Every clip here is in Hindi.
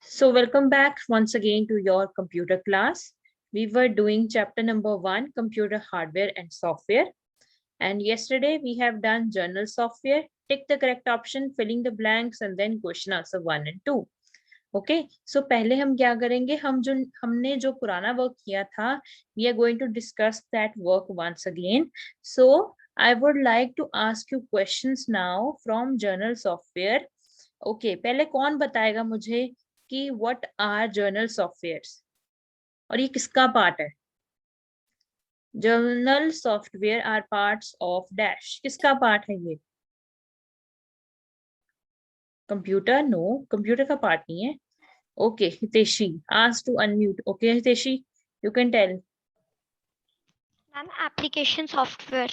So welcome back once again to your computer class. We were doing chapter number 1, computer hardware and software. And yesterday we have done journal software. Tick the correct option, filling the blanks, and then question answer 1 and 2. Okay, so पहले हम क्या करेंगे, हमने जो पुराना वर्क किया था, we are going to discuss that work once again. So I would like to ask you questions now from journal software. Okay, पहले कौन बताएगा मुझे कि what are journal softwares और ये किसका पार्ट है? Journal software are parts of dash. किसका पार्ट है ये? कंप्यूटर? नो, कंप्यूटर का पार्ट नहीं है. Okay, Hiteshi, ask to unmute. Okay, Hiteshi, you can tell. Ma'am, application software.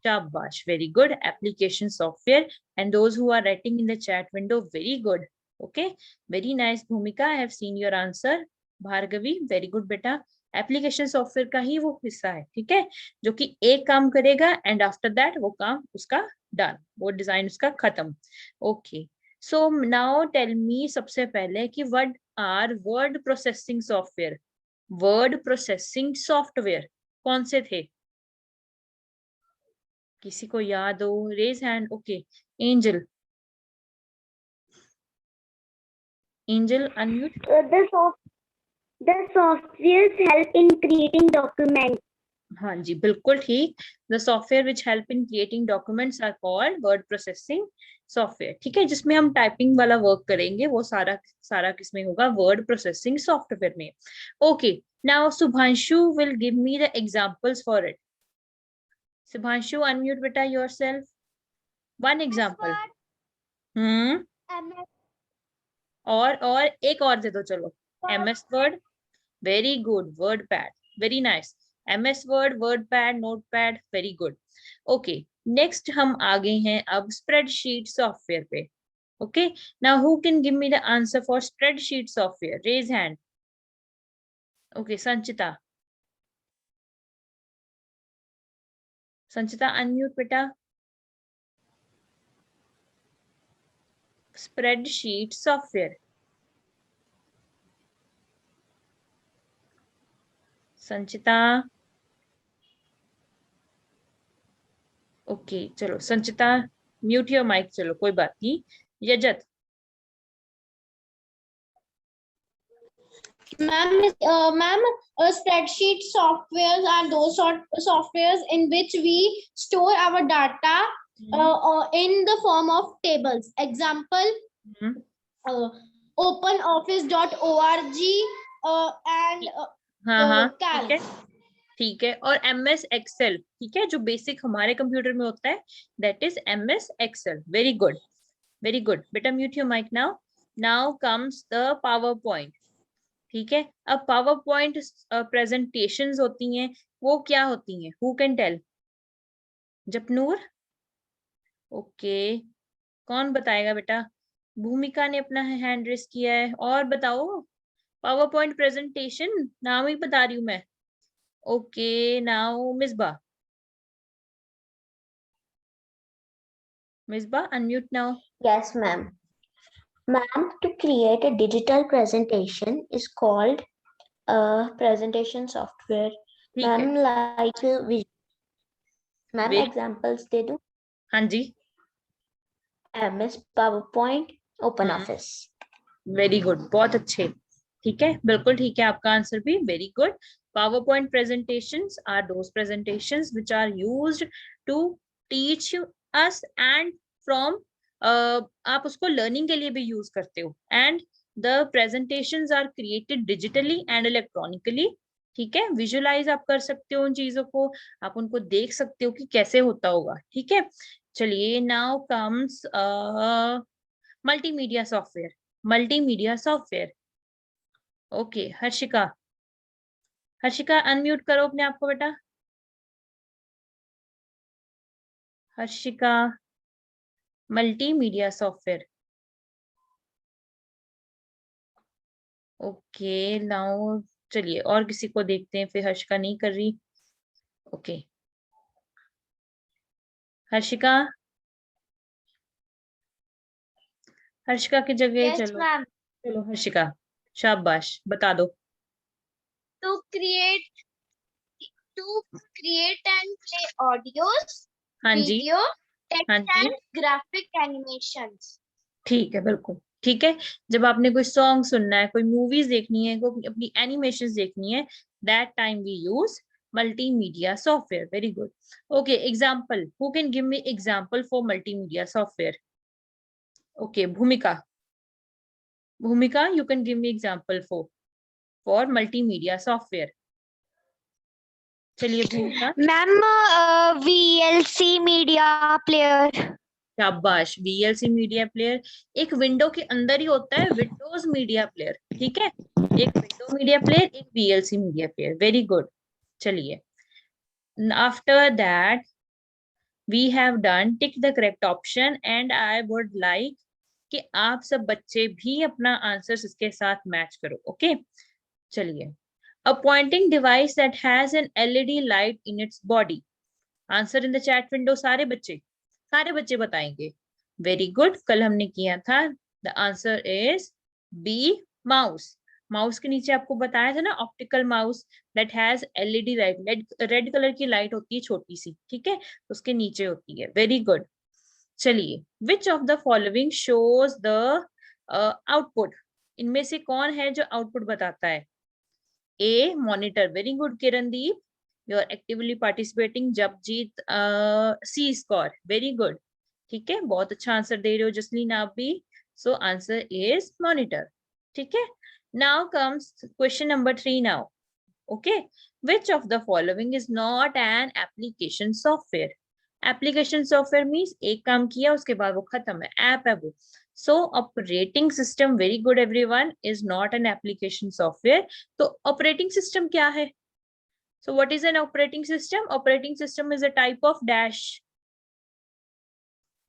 Shabash, very good. Application software. And those who are writing in the chat window, very good. Okay, very nice, Bhumika. I have seen your answer. Bhargavi, very good बेटा. एप्लीकेशन सॉफ्टवेयर का ही वो हिस्सा है, ठीक है, जो कि एक काम करेगा एंड आफ्टर दैट वो काम उसका डन, वो डिजाइन उसका खत्म. Okay, so now tell me सबसे पहले कि what are word processing software. Word processing software कौन से थे? किसी को याद हो? Raise hand. Okay, Angel. Angel unmute. The softwares help in creating documents. हाँ जी, बिल्कुल ठीक. The software which help in creating documents are called word processing software. ठीक है, जिसमें हम टाइपिंग वाला वर्क करेंगे वो सारा किसमें होगा? वर्ड प्रोसेसिंग सॉफ्टवेयर में. Okay, now Subhanshu will give me the examples for it. Subhanshu, unmute बेटा yourself. One example. और एक और दे दो चलो. MS Word. Very good. WordPad. Very nice. MS Word, WordPad, Notepad. Very good. Okay. Next हम आगे हैं अब spreadsheet software पे. Okay. Now who can give me the answer for spreadsheet software? Raise hand. Okay, Sanchita. Sanchita, unmute बेटा. Spreadsheet software. संचिता. ओके, चलो संचिता म्यूट योर माइक. चलो कोई बात नहीं. यजत. Ma'am, spreadsheet softwares are those softwares in which we store our data in the form of tables. Example, openoffice.org and हाँ, Calc. ठीक है. और MS Excel, ठीक है, जो बेसिक हमारे कंप्यूटर में होता है, that is MS Excel. Very good, very good बेटा. Mute your mic now. Now comes the power point. ठीक है, अब पावर पॉइंट प्रेजेंटेशंस होती हैं, वो क्या होती हैं? Who can tell? Japnoor. Okay, कौन बताएगा बेटा? भूमिका ने अपना हैंड रेस किया है. और बताओ, पावर पॉइंट प्रेजेंटेशन नाम ही बता रही हूँ मैं. Okay, now Misbah. Misbah, unmute now. Yes, ma'am. Ma'am, to create a digital presentation is called presentation software. Ma'am, like ma'am, examples they do. हाँ जी. MS PowerPoint, OpenOffice. Very good. बहुत अच्छे. ठीक है, बिल्कुल ठीक है आपका आंसर भी. Very good. PowerPoint presentations are those presentations which are used to teach us and from आप उसको learning के लिए भी use करते हो. And the presentations are created digitally and electronically. ठीक है, विजुअलाइज आप कर सकते हो उन चीजों को, आप उनको देख सकते हो कि कैसे होता होगा. ठीक है, चलिए. Now comes multimedia software. Multimedia software. Okay, Harshika. Harshika unmute करो अपने आप को बेटा. Harshika, multimedia software. Okay, now चलिए और किसी को देखते हैं, फिर हर्षिका नहीं कर रही. ओके, हर्षिका. हर्षिका की जगह Yes, चलो. ma'am. चलो हर्षिका. शाबाश, बता दो। To create and play audios, हाँ जी, video, हाँ text ji, and graphic animations. ठीक है, बिल्कुल ठीक है। जब आपने कोई सॉन्ग सुनना है, कोई मूवीज देखनी है, कोई अपनी एनिमेशंस देखनी है, that time we use multimedia software. Very good. Okay, example. Who can give me example for multimedia software? Okay, Bhumika. Bhumika, you can give me example for multimedia software. चलिए भूमिका। Ma'am VLC media player. शाबाश, VLC मीडिया प्लेयर एक विंडो के अंदर ही होता है, विंडोज मीडिया प्लेयर, ठीक है। एक विंडो मीडिया प्लेयर, एक VLC media player. Very good. चलिए, after that we have done tick the correct option and I would like कि आप सब बच्चे भी अपना आंसर इसके साथ मैच करो। ओके, चलिए। A pointing device that has an LED light in its body. Answer in the chat window. सारे बच्चे बताएंगे। Very good. कल हमने किया था। The answer is B, mouse. Mouse के नीचे आपको बताया था ना, optical mouse that has LED light, red colour की लाइट होती है छोटी सी, ठीक है, उसके नीचे होती है। Very good. चलिए, which of the following shows the output? इनमें से कौन है जो आउटपुट बताता है? A, monitor. Very good, Kirandeep. You are actively participating. Japjeet, C score. Very good. ठीक है, बहुत अच्छा आंसर दे रहे हो जसलीन आप भी। So answer is monitor. ठीक है। Now comes question number 3 now. Okay. Which of the following is not an application software? Application software means एक काम किया उसके बाद वो खत्म है, ऐप है वो। So operating system, very good everyone, is not an application software. तो operating system क्या है? So what is an operating system? Operating system is a type of dash.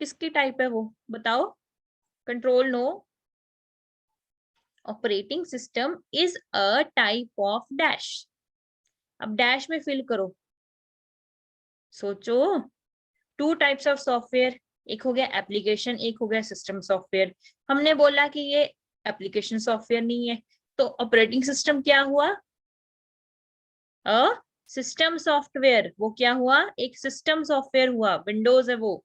किसकी टाइप है वो बताओ? Control no. Operating system is a type of dash. अब डैश में फिल करो, सोचो। टू टाइप्स ऑफ सॉफ्टवेयर, एक हो गया एप्लीकेशन, एक हो गया सिस्टम सॉफ्टवेयर। हमने बोला कि ये एप्लीकेशन सॉफ्टवेयर नहीं है, तो ऑपरेटिंग सिस्टम क्या हुआ? System software. वो क्या हुआ? एक सिस्टम सॉफ्टवेयर हुआ। विंडोज है वो,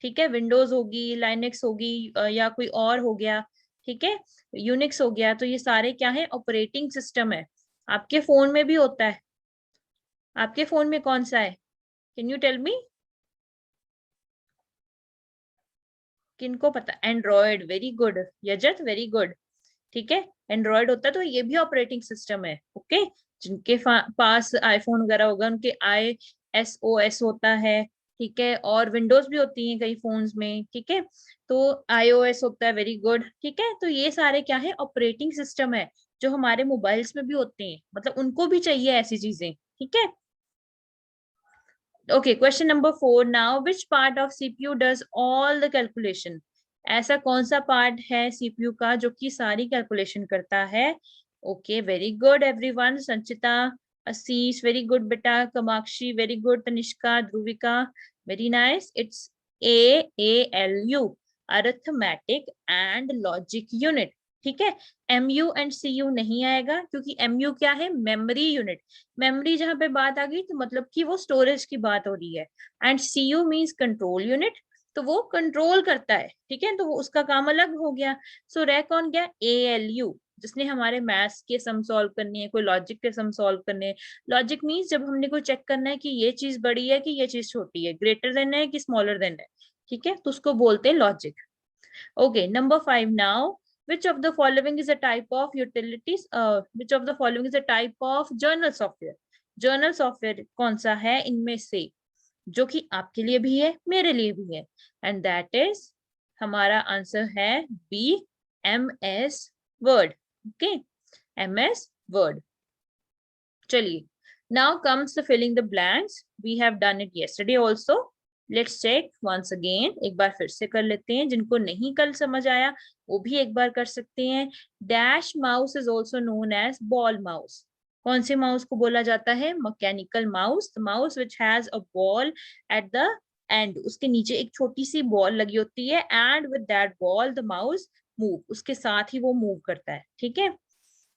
ठीक है, विंडोज होगी, लाइनेक्स होगी, या कोई और हो गया, ठीक है, यूनिक्स हो गया। तो ये सारे क्या है? ऑपरेटिंग सिस्टम है। आपके फोन में भी होता है। आपके फोन में कौन सा है? Can you tell me? किनको पता? Android. Very good Yajat, very good. ठीक है, एंड्रॉयड होता है तो ये भी ऑपरेटिंग सिस्टम है। ओके, जिनके पास आईफोन वगैरह होगा उनके ISOS होता है, ठीक है, और विंडोज भी होती है कई फोन्स में, ठीक है, तो iOS होता है। Very good. ठीक है, तो ये सारे क्या है? ऑपरेटिंग सिस्टम है, जो हमारे मोबाइल्स में भी होते हैं, मतलब उनको भी चाहिए ऐसी चीजें, ठीक है। Okay, question number 4 now. Which part of CPU does all the calculation? ऐसा कौन सा पार्ट है CPU का जो कि सारी कैलकुलेशन करता है? Okay, very good everyone. संचिता, आशीष, very good बेटा, Kamakshi, very good, Tanishka, Dhruvika, very nice. It's AALU, Arithmetic and Logic Unit. ठीक है, MU एंड CU नहीं आएगा क्योंकि MU क्या है? Memory unit. मेमोरी जहां पे बात आ गई तो मतलब कि वो स्टोरेज की बात हो रही है। And CU means control unit, तो वो कंट्रोल करता है, ठीक है, तो वो उसका काम अलग हो गया। सो रह कौन गया? ALU, जिसने हमारे मैथ्स के सम सॉल्व करने हैं, कोई लॉजिक के सम सॉल्व करने हैं। लॉजिक मींस जब हमने कोई चेक करना है कि ये चीज बड़ी है कि ये चीज छोटी है, ग्रेटर देन है कि स्मॉलर देन है, ठीक है, तो उसको बोलते हैं logic. Okay, number 5 now. Which of the following is a type of utilities? Which of the following is a type of journal software? Journal software कौन सा है इनमें से जो कि आपके लिए भी है, मेरे लिए भी है? And that is, हमारा आंसर है B, MS Word. Okay, MS Word. चलिए, now comes the filling the blanks. We have done it yesterday also. Let's check once again, एक बार फिर से कर लेते हैं। जिनको नहीं कल समझ आया वो भी एक बार कर सकते हैं। Dash mouse is also known as ball mouse. कौन से माउस को बोला जाता है? Mechanical mouse. The mouse which has a ball at the end, उसके नीचे एक छोटी सी बॉल लगी होती है, and with that ball the mouse move, उसके साथ ही वो मूव करता है, ठीक है।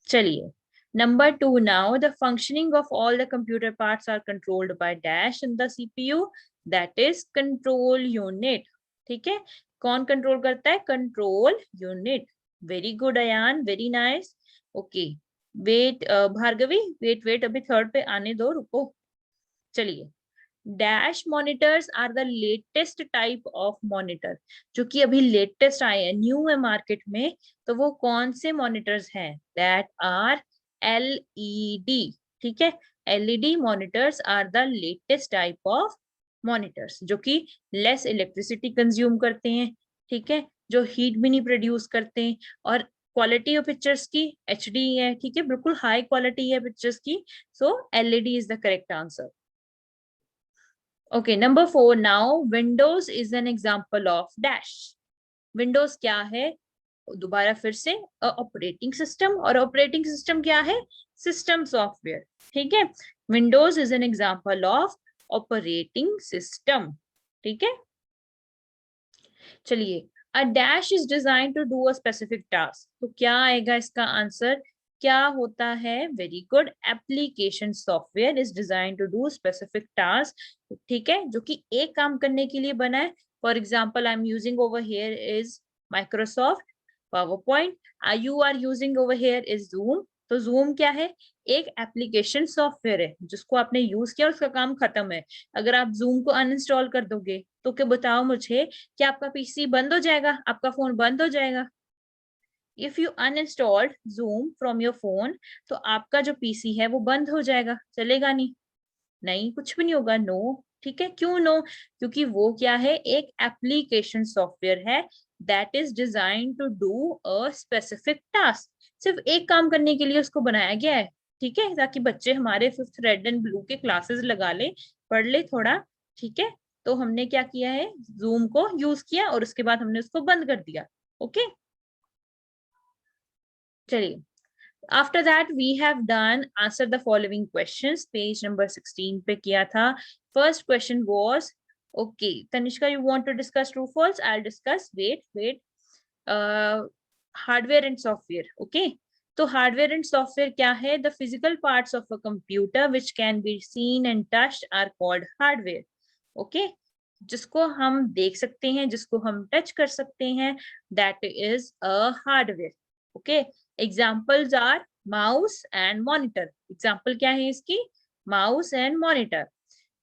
चलिए, number 2 now, the functioning of all the computer parts are controlled by dash in the CPU, that is control unit. ठीक है, कौन कंट्रोल करता है? Control unit. Very good Ayan, very nice. Okay, wait Bhargavi, wait अभी थर्ड पे आने दो, रुको. चलिए, dash monitors are the latest type of monitor, जो कि अभी लेटेस्ट आए हैं, न्यू है मार्केट में. तो वो कौन से मॉनिटर्स हैं? That are LED. ठीक है, LED monitors are the latest type of monitors, जो कि लेस इलेक्ट्रिसिटी कंज्यूम करते हैं. ठीक है, जो हीट भी नहीं प्रोड्यूस करते हैं, और क्वालिटी ऑफ पिक्चर्स की एचडी है. ठीक है, बिल्कुल हाई क्वालिटी है पिक्चर्स की. So LED is the correct answer. Okay, number 4 now, Windows is an example of dash. Windows क्या है? दोबारा फिर से ऑपरेटिंग सिस्टम, और ऑपरेटिंग सिस्टम क्या है? System software. ठीक है, Windows is an example of operating system. ठीक है, चलिए, a dash is designed to do a specific task. तो क्या आएगा इसका आंसर? क्या होता है? Very good, application software is design to do specific task. ठीक है, जो कि एक काम करने के लिए बना है. For example, I am using over here is Microsoft PowerPoint, you are using over here is Zoom. तो जूम क्या है? एक एप्लीकेशन सॉफ्टवेयर है, जिसको आपने यूज किया, उसका काम खत्म है. अगर आप जूम को अनइंस्टॉल कर दोगे तो क्या, बताओ मुझे, क्या आपका पीसी बंद हो जाएगा? आपका फोन बंद हो जाएगा? If you uninstalled Zoom from your phone, तो आपका जो पीसी है वो बंद हो जाएगा, चलेगा नहीं? नहीं, कुछ भी नहीं होगा. नो. ठीक है, क्यों नो? क्योंकि वो क्या है? एक एप्लीकेशन सॉफ्टवेयर है that is design to do a specific task. सिर्फ एक काम करने के लिए उसको बनाया गया है. ठीक है, ताकि बच्चे हमारे 5th रेड एंड ब्लू के क्लासेस लगा ले, पढ़ ले थोड़ा. ठीक है, तो हमने क्या किया है? जूम को यूज किया और उसके बाद हमने उसको बंद कर दिया. ओके, चलिए, after that we have done answer the following questions. Page number 16 पे किया था. First question was, okay, Tanishka, you want to discuss true false? I'll discuss. Wait. Hardware and software. Okay, तो hardware and software क्या है? The physical parts of a computer which can be seen and touched are called hardware. Okay, जिसको हम देख सकते हैं, जिसको हम टच कर सकते हैं, that is a hardware. Okay, examples are mouse and monitor. Example क्या है इसकी? mouse and monitor.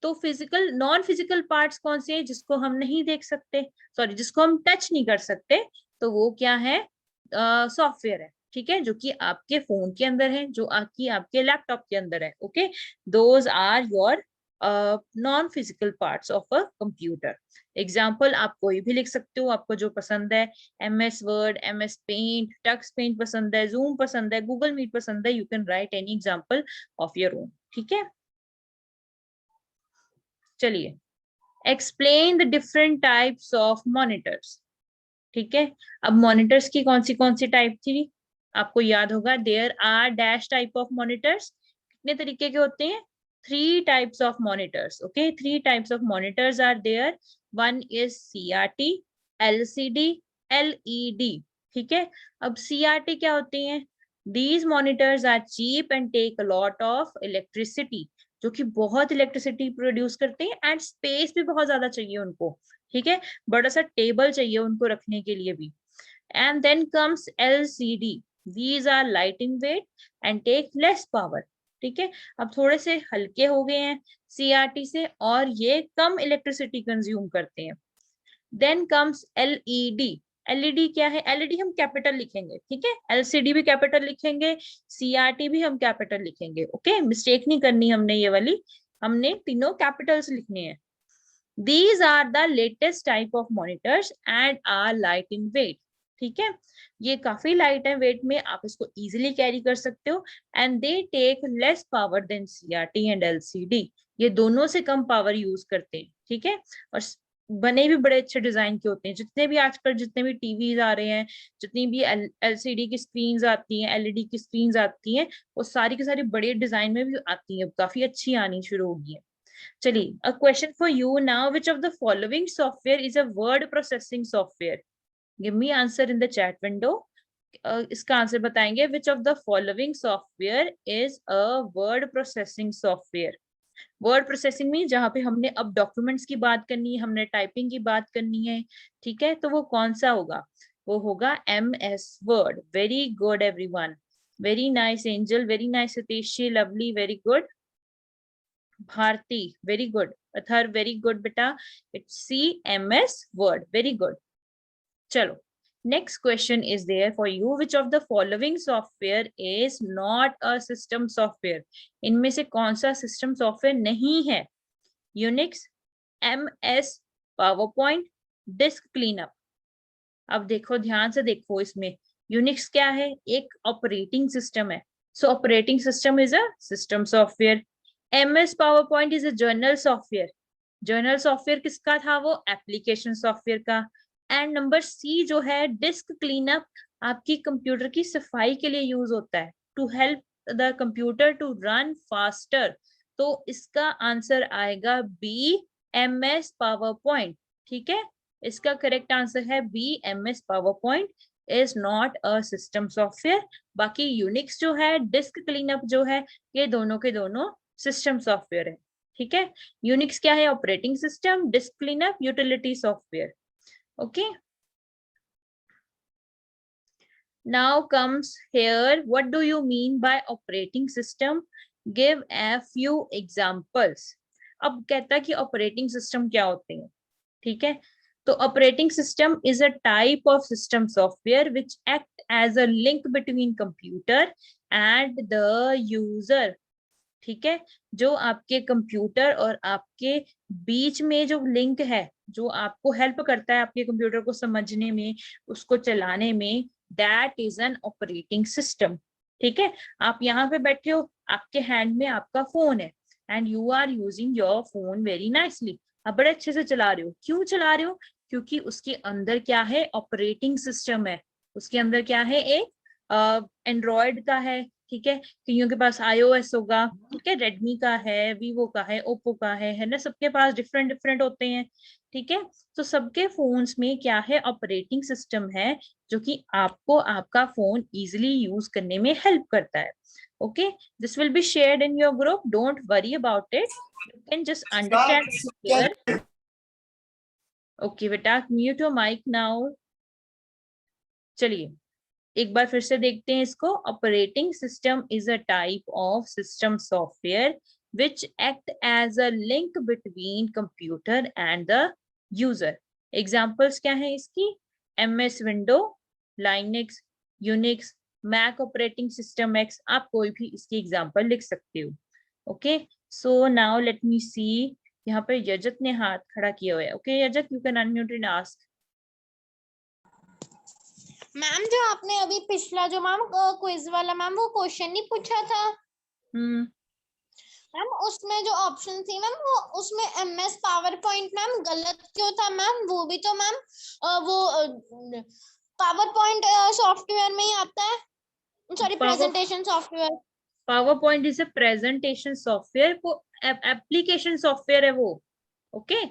तो फिजिकल, नॉन फिजिकल पार्ट्स कौन से हैं? जिसको हम नहीं देख सकते, सॉरी, जिसको हम टच नहीं कर सकते, तो वो क्या है? सॉफ्टवेयर है. ठीक है, जो कि आपके फोन के अंदर है, जो आपके लैपटॉप के अंदर है. Okay, those are your non physical parts of a computer. Example आप कोई भी लिख सकते हो, आपको जो पसंद है. MS word, MS paint, Tux paint पसंद है, जूम पसंद है, गूगल मीट पसंद है, you can write any example of your own. ठीक है, चलिए, explain the different types of monitors. ठीक है, अब मॉनिटर्स की कौन सी टाइप थी? आपको याद होगा, there are dash type of monitors. कितने तरीके के होते हैं? 3 types of monitors. Okay, 3 types of monitors are there. One is CRT, LCD, LED. ठीक है, अब CRT क्या होते हैं? These monitors are cheap and take a lot of electricity. जो कि बहुत इलेक्ट्रिसिटी प्रोड्यूस करते हैं, एंड स्पेस भी बहुत ज्यादा चाहिए उनको. ठीक है, बड़ा सा टेबल चाहिए उनको रखने के लिए भी. And then comes LCD. These are light in weight and take less power. ठीक है, अब थोड़े से हल्के हो गए हैं CRT से, और ये कम इलेक्ट्रिसिटी कंज्यूम करते हैं. Then comes LED. LED क्या है? LED हम कैपिटल लिखेंगे. ठीक है, LCD भी कैपिटल लिखेंगे, CRT भी हम कैपिटल लिखेंगे. ओके, मिस्टेक नहीं करनी हमने ये वाली, हमने तीनों कैपिटल्स लिखने हैं. These are the latest type of monitors and are light in weight. ठीक है, ये काफी लाइट है वेट में, आप इसको इजीली कैरी कर सकते हो. And they take less power than CRT and LCD. ये दोनों से कम पावर यूज करते हैं. ठीक है, और बने भी बड़े अच्छे डिजाइन के होते हैं. जितने भी आजकल जितने भी टीवीज आ रहे हैं, जितनी भी LCD की स्क्रीन्स आती हैं, LED की स्क्रीन्स आती हैं, वो सारी की सारी बड़े डिजाइन में भी आती हैं, काफी अच्छी आनी शुरू हो गई है. चलिए, a question for you now, which of the following software is a word processing software? Give me answer in the chat window. इसका आंसर बताएंगे, which of the following software is a word processing software. Word processing में जहाँ पे हमने अब डॉक्यूमेंट्स की बात करनी है, हमने टाइपिंग की बात करनी है, ठीक है, तो वो कौन सा होगा? वो होगा MS word. Very good everyone, very nice Angel, very nice Satishi, lovely, very good Bharti, very good Athar, very good बेटा, it's CMS word, very good. चलो, next question is there for you, which of the following software is not a system software? इनमें से कौन सा सिस्टम सॉफ्टवेयर नहीं है? Unix, MS PowerPoint, disc cleanup. अब देखो, ध्यान से देखो, इसमें यूनिक्स क्या है? एक ऑपरेटिंग सिस्टम है, सो operating system is a system software. MS PowerPoint is a journal software. Journal software किसका था? वो एप्लीकेशन सॉफ्टवेयर का। एंड नंबर C जो है, डिस्क क्लीनअप, आपकी कंप्यूटर की सफाई के लिए यूज होता है, to help the computer to run faster. तो इसका आंसर आएगा B, MS पावरपॉइंट। ठीक है, इसका करेक्ट आंसर है B, MS PowerPoint is not a system software. बाकी यूनिक्स जो है, डिस्क क्लीनअप जो है, ये दोनों के दोनों सिस्टम सॉफ्टवेयर है। ठीक है, यूनिक्स क्या है? Operating system, disc cleanup utility software. Okay, now comes here, what do you mean by operating system? Give a few examples. अब कहता है कि ऑपरेटिंग सिस्टम क्या होते हैं। ठीक है, तो operating system is a type of system software which act as a link between computer and the user. ठीक है, जो आपके कंप्यूटर और आपके बीच में जो लिंक है, जो आपको हेल्प करता है आपके कंप्यूटर को समझने में, उसको चलाने में, that is an operating system. ठीक है, आप यहाँ पे बैठे हो, आपके हैंड में आपका फोन है and you are using your phone very nicely, आप बड़े अच्छे से चला रहे हो। क्यों चला रहे हो? क्योंकि उसके अंदर क्या है? ऑपरेटिंग सिस्टम है। उसके अंदर क्या है? एक एंड्रॉयड का है। ठीक है, कईयों के पास iOS होगा, ठीक है, रेडमी का है, वीवो का है, ओप्पो का है ना, सबके पास डिफरेंट डिफरेंट होते हैं। ठीक है, तो सबके फोन्स में क्या है? ऑपरेटिंग सिस्टम है, जो कि आपको आपका फोन इजीली यूज करने में हेल्प करता है। Okay, this will be shared in your group, don't worry about it, you can just understand here. Okay बेटा, म्यूट योर माइक नाउ। चलिए एक बार फिर से देखते हैं इसको। Operating system is a type of system software which act as a link between computer and the user. Examples क्या है इसकी? MS window, Linux, Unix, Mac operating system X, आप कोई भी इसकी एग्जाम्पल लिख सकते हो। Okay, so now let me see, यहाँ पर यजत ने हाथ खड़ा किया हुआ है। Okay Yajat, you can unmute and ask. Ma'am जो आपने अभी पिछला जो मैम क्विज वाला मैम वो क्वेश्चन नहीं पूछा था मैम, उसमें जो ऑप्शन थी मैम, वो उसमें MS पावर पॉइंट मैम गलत क्यों था मैम? वो भी तो मैम वो पावर पॉइंट सॉफ्टवेयर में ही आता है, sorry presentation software. Power point is a presentation software, वो एप्लीकेशन सॉफ्टवेयर है वो। ओके,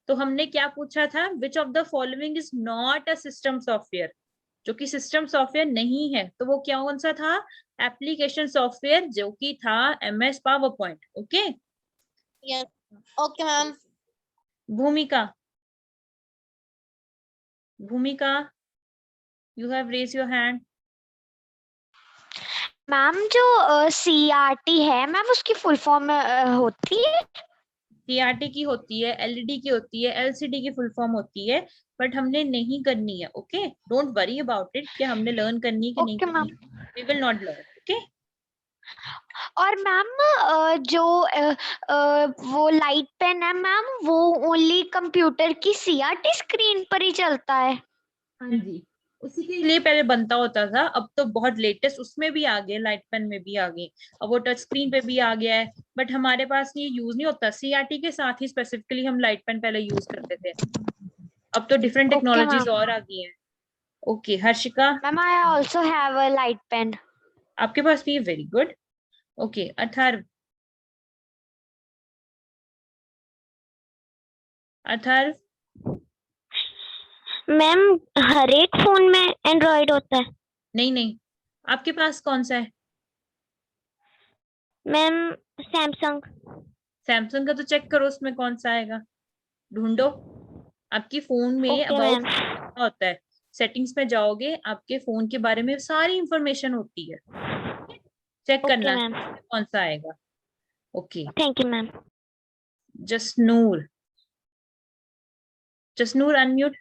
तो हमने क्या पूछा था? Which of the following is not a system software? जो कि सिस्टम सॉफ्टवेयर नहीं है, तो वो क्या कौन सा था? एप्लीकेशन सॉफ्टवेयर, जो कि था MS PowerPoint. Okay, yes, okay ma'am. Bhumika, Bhumika, you have raise your hand. Ma'am जो CRT है मैम, उसकी फुल फॉर्म होती है? CRT की होती है, LED की होती है, LCD की फुल फॉर्म होती है, बट हमने नहीं करनी है। Okay, don't worry about it कि हमने लर्न करनी है कि नहीं ओके मैम। करनी, we will not learn. Okay, और मैम जो वो लाइट पेन है मैम, वो ओनली कंप्यूटर की CRT स्क्रीन पर ही चलता है? हाँ जी, उसी के लिए पहले बनता होता था, अब तो बहुत लेटेस्ट उसमें भी आ गए, लाइट पेन में भी आ गई, अब वो टच स्क्रीन पे भी आ गया है, बट हमारे पास ये यूज नहीं होता। CRT के साथ ही स्पेसिफिकली हम लाइट पेन पहले यूज करते थे, अब तो डिफरेंट ओके टेक्नोलॉजीज मैम। और आ गई हैं। Okay Harshika, ma'am I also have a light pen. आपके पास भी? Very good. Okay Atharv, Atharv, ma'am हर एक फोन में एंड्रॉइड होता है? नहीं नहीं, आपके पास कौन सा है? Ma'am Samsung. सैमसंग का तो चेक करो उसमें कौन सा आएगा, ढूंढो। आपकी फोन में ओके अबाउट मैम। होता है, सेटिंग्स में जाओगे, आपके फोन के बारे में सारी इंफॉर्मेशन होती है, चेक ओके करना मैम। उसमें कौन सा आएगा। Okay, thank you ma'am. Jasnoor, Jasnoor unmute.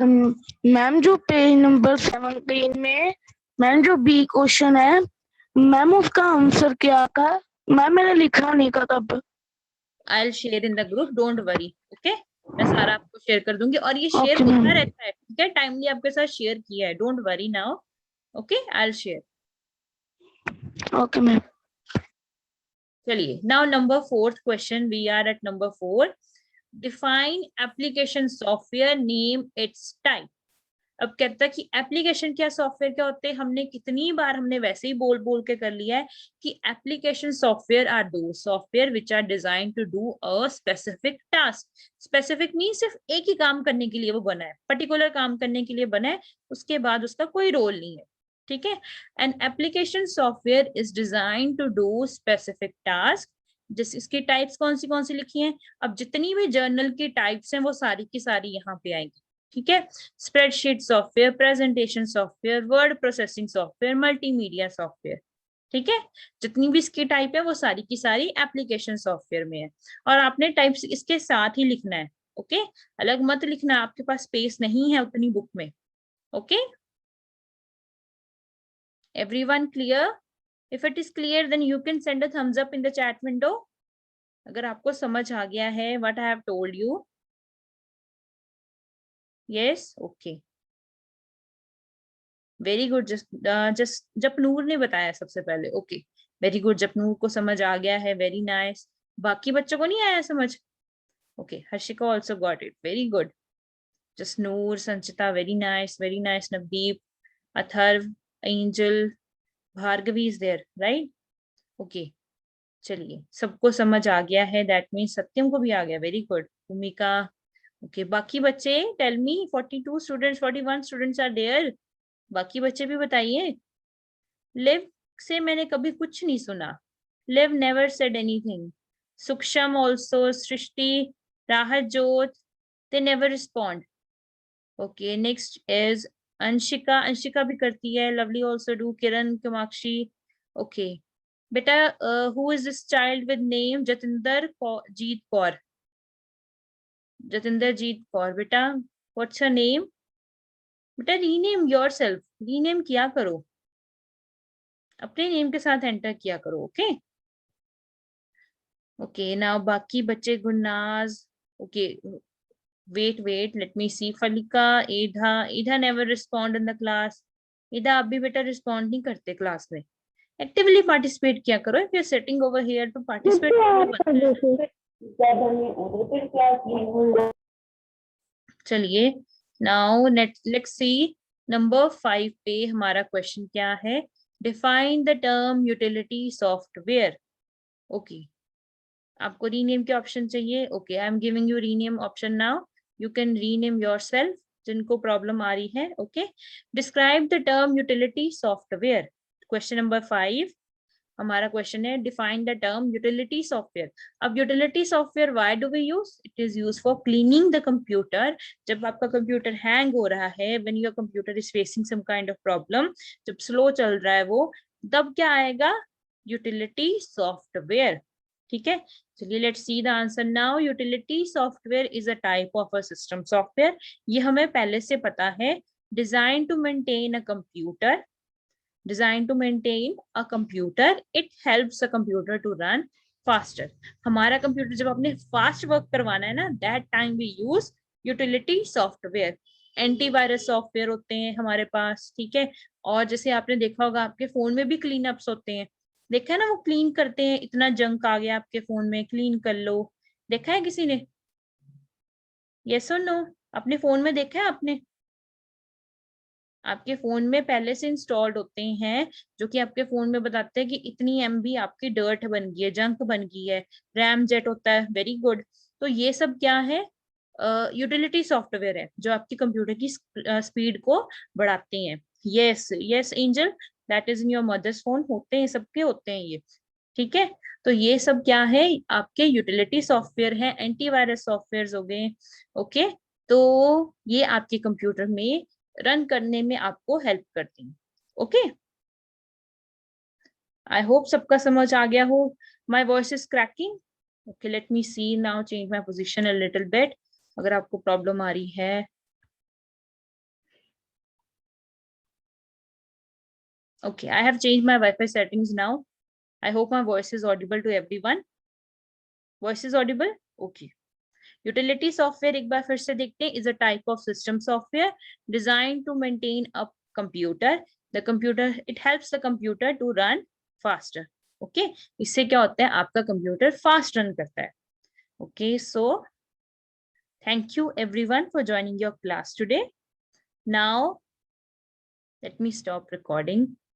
Ma'am जो पेज नंबर 17 में मैम जो बी क्वेश्चन है मैम उसका आंसर क्या था? मैम मैंने लिखा नहीं था तब। आई will share in the group, don't worry. Okay, मैं सारा आपको शेयर कर दूंगी, और ये शेयर ओके होता मैम। रहता है, ठीक है, टाइमली आपके साथ शेयर किया है, don't worry now. Okay, I will share. Okay ma'am. चलिए, now number 4th question, we are at number 4। Define application software, name its type. अब कहता है कि एप्लीकेशन क्या, सॉफ्टवेयर क्या होते हैं। हमने कितनी बार हमने वैसे ही बोल बोल के कर लिया है कि एप्लीकेशन सॉफ्टवेयर आर दो software which are design to do a specific task. Specific mean सिर्फ एक ही काम करने के लिए वो बना है, पर्टिकुलर काम करने के लिए बना है, उसके बाद उसका कोई रोल नहीं है, ठीक है। An application software is design to do specific task. जिस इसकी टाइप्स कौन सी लिखी हैं, अब जितनी भी जर्नल की टाइप्स हैं वो सारी की सारी यहाँ पे आएंगी, ठीक है। Spreadsheet software, presentation software, word processing software, multimedia software, ठीक है। जितनी भी इसकी टाइप है वो सारी की सारी एप्लीकेशन सॉफ्टवेयर में है, और आपने टाइप्स इसके साथ ही लिखना है, ओके। अलग मत लिखना, आपके पास स्पेस नहीं है उतनी बुक में, okay. Everyone clear? If it is clear then you can send a thumbs up in the chat window अगर आपको समझ आ गया है what I have told you. Yes, okay, very good. Just Japnoor ने बताया सबसे पहले, ओके, वेरी गुड, जपनूर को समझ आ गया है, वेरी नाइस। बाकी बच्चों को नहीं आया समझ? Okay, Harshika also got it, very good. Jasnoor, Sanchita, very nice, Navdeep, Atharva, Angel, Bhargavi is there, right, okay. चलिए, सबको समझ आ गया है, दैट मीन्स सत्यम को भी आ गया, वेरी गुड। भूमिका, ओके। बाकी बच्चे tell me, 42 students, 41 students are there. बाकी बच्चे भी बताइए। लिव से मैंने कभी कुछ नहीं सुना, Liv never said anything. Suksham also, Srishti, Rahat, Jot, they never respond. Okay, next is Anshika, Anshika भी करती है, lovely also do, Kiran, Kamakshi, okay. बेटा, who is this child with name Jatinder Jeet Kaur? Jatinder Jeet Kaur, बेटा व्हाट्स हर नेम? बेटा रीनेम योरसेल्फ, रीनेम किया करो, अपने नेम के साथ एंटर किया करो, ओके। ओके, नाउ बाकी बच्चे, Gurnaaz, okay, wait let me see, Falika, Idha, Idha never respond in the class. Idha, आप भी बेटा रिस्पॉन्ड नहीं करते क्लास में, एक्टिवली पार्टिसिपेट किया करो, if you are sitting over here तो पार्टिसिपेट करना बनता है। चलिए, नाउ लेट्स सी नंबर 5 पे हमारा क्वेश्चन क्या है। Define the term utility software. Okay, आपको रीनेम के ऑप्शन चाहिए, okay, I am giving you rename option now, you can rename yourself जिनको प्रॉब्लम आ रही है, okay. Describe the term utility software, question number 5 हमारा क्वेश्चन है, define the term utility software. अब utility software why do we use? It is use for cleaning the computer. जब आपका कंप्यूटर हैंग हो रहा है, when your computer is facing some kind of problem, जब स्लो चल रहा है वो, तब क्या आएगा? यूटिलिटी सॉफ्टवेयर, ठीक है। चलिए, let's see the answer now. Utility software is a type of a system software, ये हमें पहले से पता है। Design to maintain a computer, designed to maintain a computer, it helps a computer to run faster। हमारा कंप्यूटर जब अपने फास्ट वर्क करवाना है ना, that time we use utility software। Antivirus software होते हैं हमारे पास, ठीक है। और जैसे आपने देखा होगा आपके फोन में भी क्लीन अप्स होते हैं, देखा है ना, वो क्लीन करते हैं, इतना जंक आ गया आपके फोन में, क्लीन कर लो, देखा है किसी ने? यस और नो? अपने फोन में देखा है आपने? आपके फोन में पहले से इंस्टॉल्ड होते हैं, जो कि आपके फोन में बताते हैं कि इतनी एमबी आपकी डर्ट बन गई है, जंक बन गई है, रैम जेट होता है, वेरी गुड। तो ये सब क्या है? यूटिलिटी सॉफ्टवेयर है जो आपकी कंप्यूटर की स्पीड को बढ़ाते हैं। Yes yes Angel, that is in your mother's phone, होते हैं, सबके होते हैं ये, ठीक है। तो ये सब क्या है, आपके यूटिलिटी सॉफ्टवेयर है, एंटीवायरस सॉफ्टवेयर हो गए। ओके, तो ये आपके कंप्यूटर में रन करने में आपको हेल्प करते हैं। ओके, आई होप सबका समझ आ गया हो। My voice is cracking. Okay, let me see now, change my position a little bit अगर आपको प्रॉब्लम आ रही है। Okay, I have changed my Wi-Fi settings now. I hope my voice is audible to everyone. Voice is audible? Okay. Utility software एक बार फिर से देखते हैं, is a type of system software designed to maintain a computer. The computer, it helps the computer to run faster. Okay, इससे क्या होता है, आपका कंप्यूटर फास्ट रन करता है। Okay, so thank you everyone for joining your class today. Now let me stop recording.